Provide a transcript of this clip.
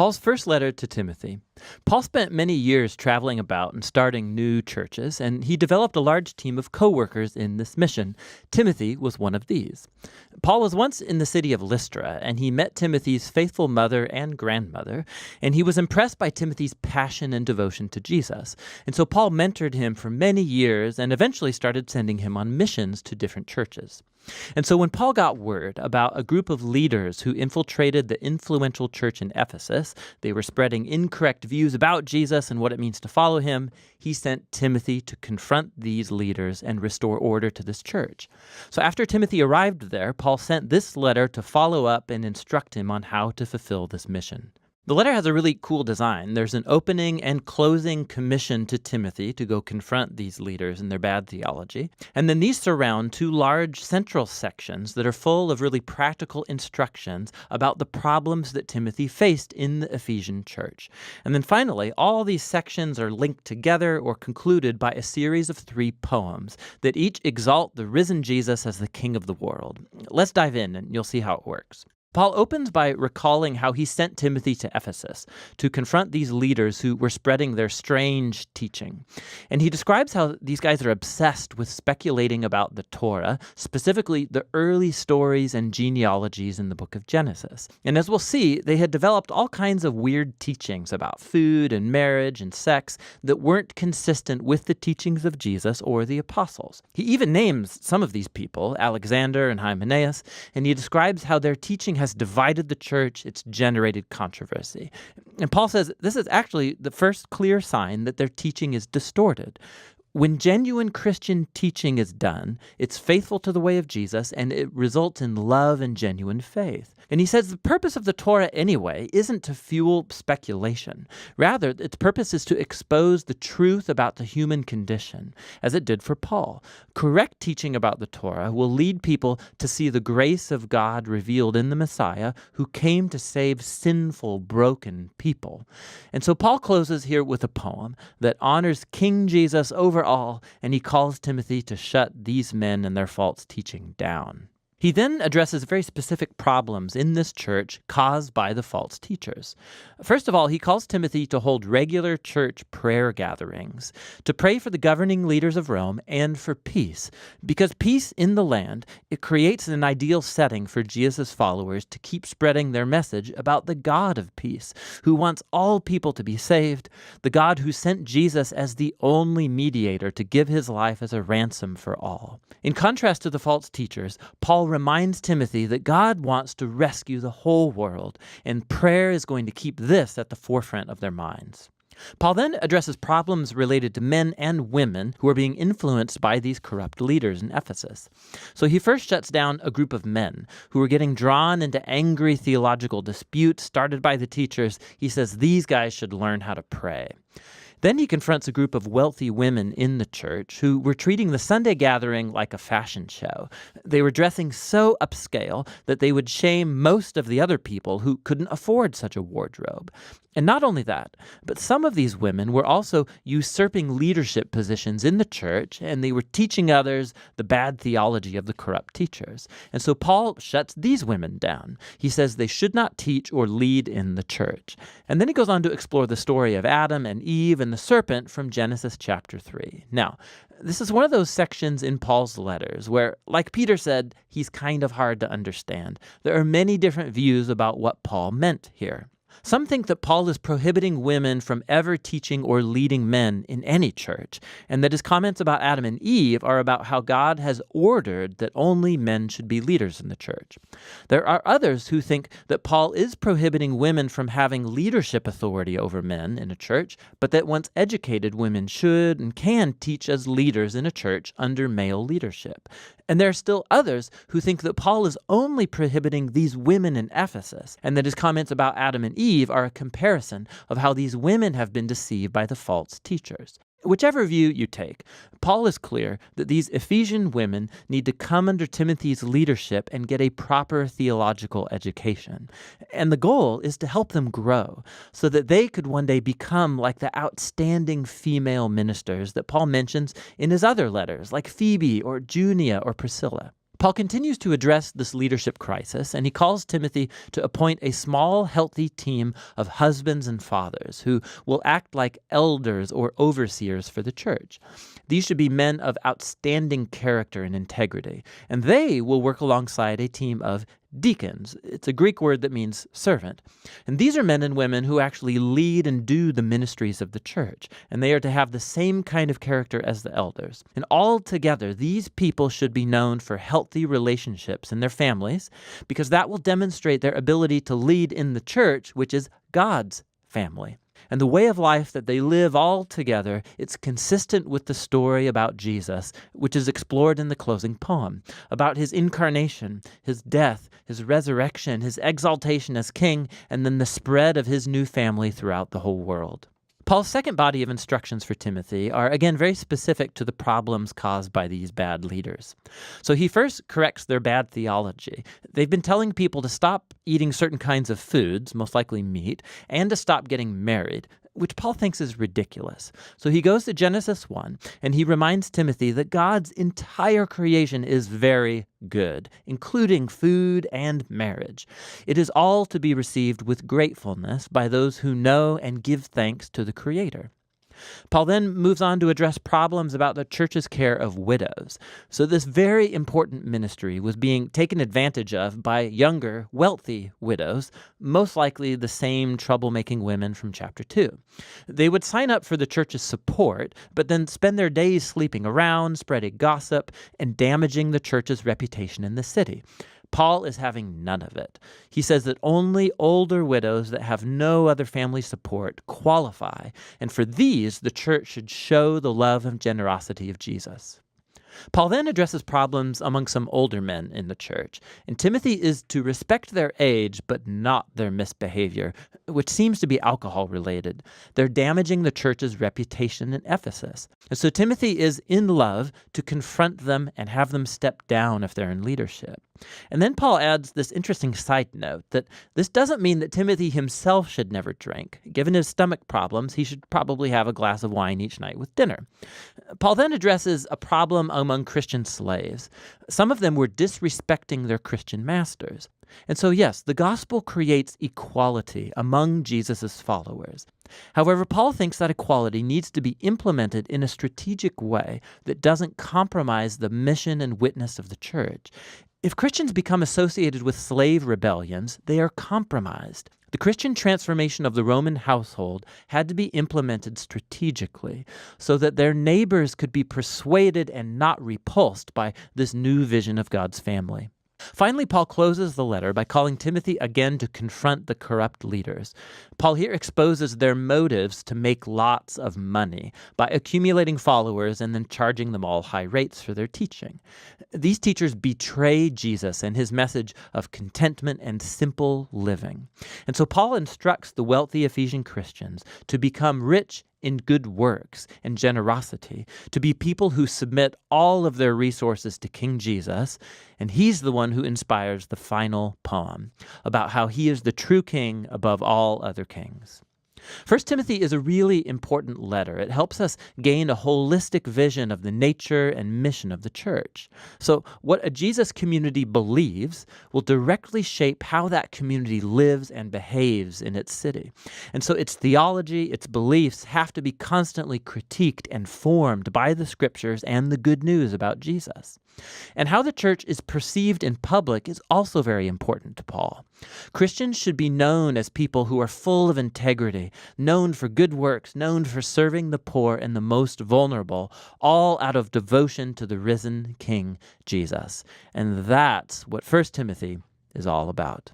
Paul's first letter to Timothy. Paul spent many years traveling about and starting new churches, and he developed a large team of co-workers in this mission. Timothy was one of these. Paul was once in the city of Lystra, and he met Timothy's faithful mother and grandmother, and he was impressed by Timothy's passion and devotion to Jesus. And so Paul mentored him for many years and eventually started sending him on missions to different churches. And so when Paul got word about a group of leaders who infiltrated the influential church in Ephesus, they were spreading incorrect views about Jesus and what it means to follow him, he sent Timothy to confront these leaders and restore order to this church. So after Timothy arrived there, Paul sent this letter to follow up and instruct him on how to fulfill this mission. The letter has a really cool design. There's an opening and closing commission to Timothy to go confront these leaders and their bad theology. And then these surround two large central sections that are full of really practical instructions about the problems that Timothy faced in the Ephesian church. And then finally, all these sections are linked together or concluded by a series of 3 poems that each exalt the risen Jesus as the King of the world. Let's dive in and you'll see how it works. Paul opens by recalling how he sent Timothy to Ephesus to confront these leaders who were spreading their strange teaching. And he describes how these guys are obsessed with speculating about the Torah, specifically the early stories and genealogies in the book of Genesis. And as we'll see, they had developed all kinds of weird teachings about food and marriage and sex that weren't consistent with the teachings of Jesus or the apostles. He even names some of these people, Alexander and Hymenaeus, and he describes how their teaching has divided the church, it's generated controversy. And Paul says this is actually the first clear sign that their teaching is distorted. When genuine Christian teaching is done, it's faithful to the way of Jesus, and it results in love and genuine faith. And he says the purpose of the Torah anyway isn't to fuel speculation. Rather, its purpose is to expose the truth about the human condition, as it did for Paul. Correct teaching about the Torah will lead people to see the grace of God revealed in the Messiah, who came to save sinful, broken people. And so Paul closes here with a poem that honors King Jesus over all, and he calls Timothy to shut these men and their false teaching down. He then addresses very specific problems in this church caused by the false teachers. First of all, he calls Timothy to hold regular church prayer gatherings, to pray for the governing leaders of Rome and for peace. Because peace in the land, it creates an ideal setting for Jesus' followers to keep spreading their message about the God of peace, who wants all people to be saved, the God who sent Jesus as the only mediator to give his life as a ransom for all. In contrast to the false teachers, Paul reminds Timothy that God wants to rescue the whole world, and prayer is going to keep this at the forefront of their minds. Paul then addresses problems related to men and women who are being influenced by these corrupt leaders in Ephesus. So he first shuts down a group of men who were getting drawn into angry theological disputes started by the teachers. He says these guys should learn how to pray. Then he confronts a group of wealthy women in the church who were treating the Sunday gathering like a fashion show. They were dressing so upscale that they would shame most of the other people who couldn't afford such a wardrobe. And not only that, but some of these women were also usurping leadership positions in the church, and they were teaching others the bad theology of the corrupt teachers. And so Paul shuts these women down. He says they should not teach or lead in the church. And then he goes on to explore the story of Adam and Eve and the serpent from Genesis chapter 3. Now, this is one of those sections in Paul's letters where, like Peter said, he's kind of hard to understand. There are many different views about what Paul meant here. Some think that Paul is prohibiting women from ever teaching or leading men in any church, and that his comments about Adam and Eve are about how God has ordered that only men should be leaders in the church. There are others who think that Paul is prohibiting women from having leadership authority over men in a church, but that once educated women should and can teach as leaders in a church under male leadership. And there are still others who think that Paul is only prohibiting these women in Ephesus, and that his comments about Adam and Eve are a comparison of how these women have been deceived by the false teachers. Whichever view you take, Paul is clear that these Ephesian women need to come under Timothy's leadership and get a proper theological education. And the goal is to help them grow so that they could one day become like the outstanding female ministers that Paul mentions in his other letters, like Phoebe or Junia or Priscilla. Paul continues to address this leadership crisis, and he calls Timothy to appoint a small, healthy team of husbands and fathers who will act like elders or overseers for the church. These should be men of outstanding character and integrity, and they will work alongside a team of deacons. It's a Greek word that means servant. And these are men and women who actually lead and do the ministries of the church, and they are to have the same kind of character as the elders. And all together, these people should be known for healthy relationships in their families, because that will demonstrate their ability to lead in the church, which is God's family. And the way of life that they live all together, it's consistent with the story about Jesus, which is explored in the closing poem, about his incarnation, his death, his resurrection, his exaltation as king, and then the spread of his new family throughout the whole world. Paul's second body of instructions for Timothy are, again, very specific to the problems caused by these bad leaders. So he first corrects their bad theology. They've been telling people to stop eating certain kinds of foods, most likely meat, and to stop getting married, which Paul thinks is ridiculous. So he goes to Genesis 1, and he reminds Timothy that God's entire creation is very good, including food and marriage. It is all to be received with gratefulness by those who know and give thanks to the Creator. Paul then moves on to address problems about the church's care of widows. So this very important ministry was being taken advantage of by younger, wealthy widows, most likely the same troublemaking women from chapter 2. They would sign up for the church's support, but then spend their days sleeping around, spreading gossip, and damaging the church's reputation in the city. Paul is having none of it. He says that only older widows that have no other family support qualify, and for these, the church should show the love and generosity of Jesus. Paul then addresses problems among some older men in the church, and Timothy is to respect their age but not their misbehavior, which seems to be alcohol-related. They're damaging the church's reputation in Ephesus. And so Timothy is in love to confront them and have them step down if they're in leadership. And then Paul adds this interesting side note that this doesn't mean that Timothy himself should never drink. Given his stomach problems, he should probably have a glass of wine each night with dinner. Paul then addresses a problem among Christian slaves. Some of them were disrespecting their Christian masters. And so, yes, the gospel creates equality among Jesus' followers. However, Paul thinks that equality needs to be implemented in a strategic way that doesn't compromise the mission and witness of the church. If Christians become associated with slave rebellions, they are compromised. The Christian transformation of the Roman household had to be implemented strategically so that their neighbors could be persuaded and not repulsed by this new vision of God's family. Finally, Paul closes the letter by calling Timothy again to confront the corrupt leaders. Paul here exposes their motives to make lots of money by accumulating followers and then charging them all high rates for their teaching. These teachers betray Jesus and his message of contentment and simple living. And so Paul instructs the wealthy Ephesian Christians to become rich in good works and generosity, to be people who submit all of their resources to King Jesus, and he's the one who inspires the final poem about how he is the true king above all other kings. 1 Timothy is a really important letter. It helps us gain a holistic vision of the nature and mission of the church. So what a Jesus community believes will directly shape how that community lives and behaves in its city. And so its theology, its beliefs have to be constantly critiqued and formed by the scriptures and the good news about Jesus. And how the church is perceived in public is also very important to Paul. Christians should be known as people who are full of integrity, known for good works, known for serving the poor and the most vulnerable, all out of devotion to the risen King Jesus. And that's what 1 Timothy is all about.